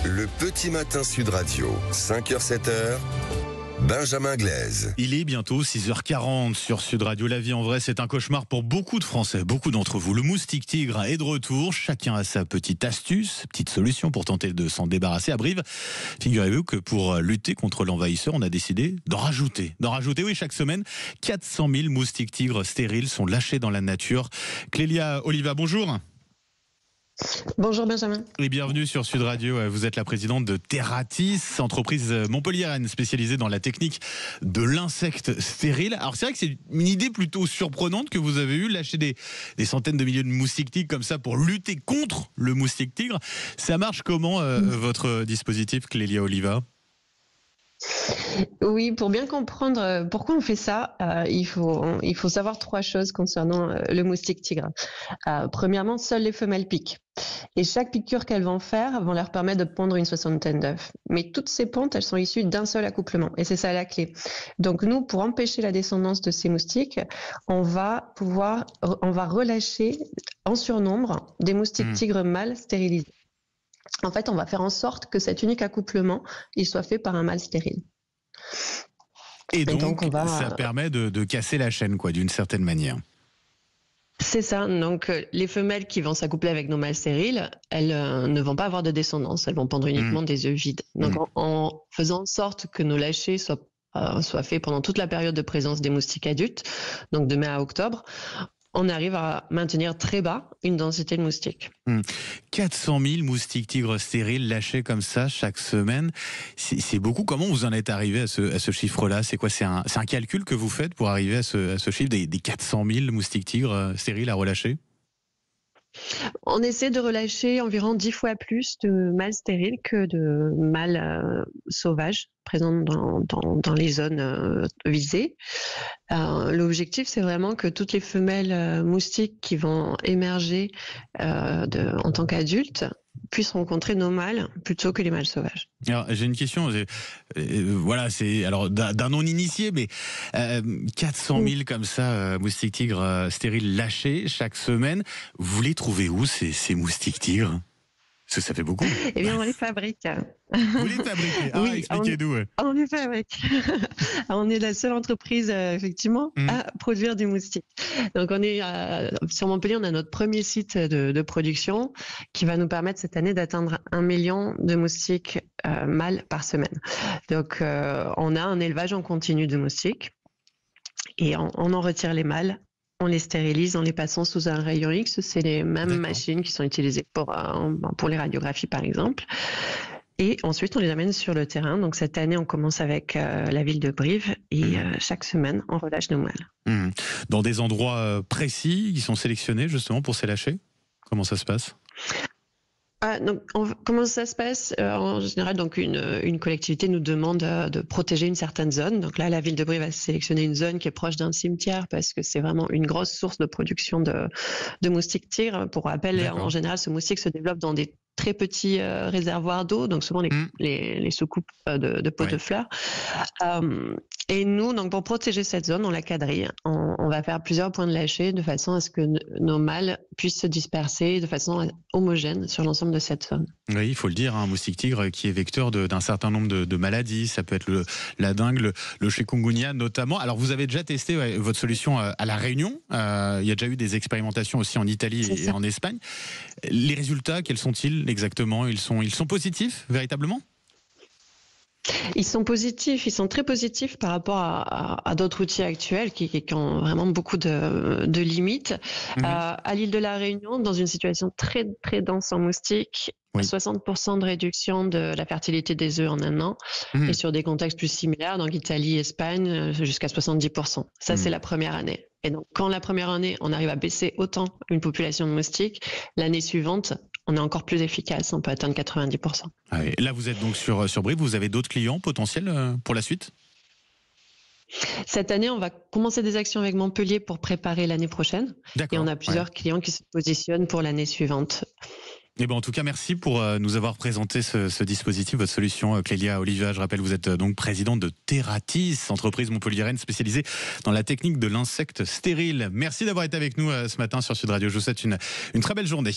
Le petit matin Sud Radio, 5h-7h, Benjamin Glaise. Il est bientôt 6h40 sur Sud Radio. La vie en vrai, c'est un cauchemar pour beaucoup de Français, beaucoup d'entre vous. Le moustique tigre est de retour. Chacun a sa petite astuce, petite solution pour tenter de s'en débarrasser. À Brive, figurez-vous que pour lutter contre l'envahisseur, on a décidé d'en rajouter. Oui, chaque semaine, 400 000 moustiques tigres stériles sont lâchés dans la nature. Clélia Oliva, bonjour. Bonjour Benjamin. Et bienvenue sur Sud Radio. Vous êtes la présidente de Terratis, entreprise montpelliéraine spécialisée dans la technique de l'insecte stérile. Alors c'est vrai que c'est une idée plutôt surprenante que vous avez eue, lâcher des centaines de milliers de moustiques tigres comme ça pour lutter contre le moustique tigre. Ça marche comment votre dispositif, Clélia Oliva ? Oui, pour bien comprendre pourquoi on fait ça, il faut savoir trois choses concernant le moustique tigre. Premièrement, seules les femelles piquent. Et chaque piqûre qu'elles vont faire vont leur permettre de pondre une soixantaine d'œufs. Mais toutes ces pontes, elles sont issues d'un seul accouplement. Et c'est ça la clé. Donc nous, pour empêcher la descendance de ces moustiques, on va relâcher en surnombre des moustiques tigres mâles stérilisés. En fait, on va faire en sorte que cet unique accouplement, il soit fait par un mâle stérile. Et donc ça permet de casser la chaîne, d'une certaine manière. C'est ça. Donc, les femelles qui vont s'accoupler avec nos mâles stériles, elles ne vont pas avoir de descendance. Elles vont pondre uniquement des œufs vides. Donc, en faisant en sorte que nos lâchers soient faits pendant toute la période de présence des moustiques adultes, donc de mai à octobre, on arrive à maintenir très bas une densité de moustiques. 400 000 moustiques tigres stériles lâchés comme ça chaque semaine, c'est beaucoup. Comment vous en êtes arrivé à ce chiffre-là ? C'est quoi ? C'est un calcul que vous faites pour arriver à ce chiffre des 400 000 moustiques tigres stériles à relâcher ? On essaie de relâcher environ 10 fois plus de mâles stériles que de mâles sauvages présents dans les zones visées. L'objectif, c'est vraiment que toutes les femelles moustiques qui vont émerger en tant qu'adultes puissent rencontrer nos mâles plutôt que les mâles sauvages. Alors, j'ai une question. C'est alors d'un non-initié, mais 400 000 comme ça, moustiques tigres stériles lâchés chaque semaine. Vous les trouvez où ces moustiques tigres ? Parce que ça fait beaucoup. Eh bien, on les fabrique. Vous les fabriquez ? Oui, expliquez-nous. On les fabrique. On est la seule entreprise, effectivement, à produire des moustiques. Donc, on est sur Montpellier, on a notre premier site de production qui va nous permettre cette année d'atteindre 1 million de moustiques mâles par semaine. Donc, on a un élevage en continu de moustiques et on en retire les mâles. On les stérilise en les passant sous un rayon X. C'est les mêmes machines qui sont utilisées pour les radiographies, par exemple. Et ensuite, on les amène sur le terrain. Donc, cette année, on commence avec la ville de Brive. Et chaque semaine, on relâche nos mâles. Dans des endroits précis qui sont sélectionnés, justement, pour ces lâchers ? Comment ça se passe ? Comment ça se passe ? En général, donc une collectivité nous demande de protéger une certaine zone. Donc là, la ville de Brive va sélectionner une zone qui est proche d'un cimetière parce que c'est vraiment une grosse source de production de moustiques tigres. Pour rappel, en général, ce moustique se développe dans des très petits réservoirs d'eau, donc souvent les soucoupes de pots de fleurs. Et nous, donc pour protéger cette zone, on la quadrille. On va faire plusieurs points de lâcher de façon à ce que nos mâles puissent se disperser de façon homogène sur l'ensemble de cette zone. Oui, il faut le dire, un moustique tigre qui est vecteur d'un certain nombre de maladies. Ça peut être la dengue, le chikungunya notamment. Alors vous avez déjà testé votre solution à La Réunion. Il y a déjà eu des expérimentations aussi en Italie et en Espagne. Les résultats, quels sont-ils exactement ? Ils sont positifs, véritablement ? Ils sont positifs, ils sont très positifs par rapport à d'autres outils actuels qui ont vraiment beaucoup de limites. À l'île de la Réunion, dans une situation très très dense en moustiques, 60% de réduction de la fertilité des œufs en un an, et sur des contextes plus similaires, donc Italie, Espagne, jusqu'à 70%. Ça, c'est la première année. Et donc, quand la première année, on arrive à baisser autant une population de moustiques, l'année suivante, on est encore plus efficace, on peut atteindre 90%. Là, vous êtes donc sur Brive, vous avez d'autres clients potentiels pour la suite ? Cette année, on va commencer des actions avec Montpellier pour préparer l'année prochaine. Et on a plusieurs clients qui se positionnent pour l'année suivante. En tout cas, merci pour nous avoir présenté ce dispositif, votre solution, Clélia Oliva. Je rappelle, vous êtes donc présidente de Terratis, entreprise montpelliéraine spécialisée dans la technique de l'insecte stérile. Merci d'avoir été avec nous ce matin sur Sud Radio. Je vous souhaite une très belle journée.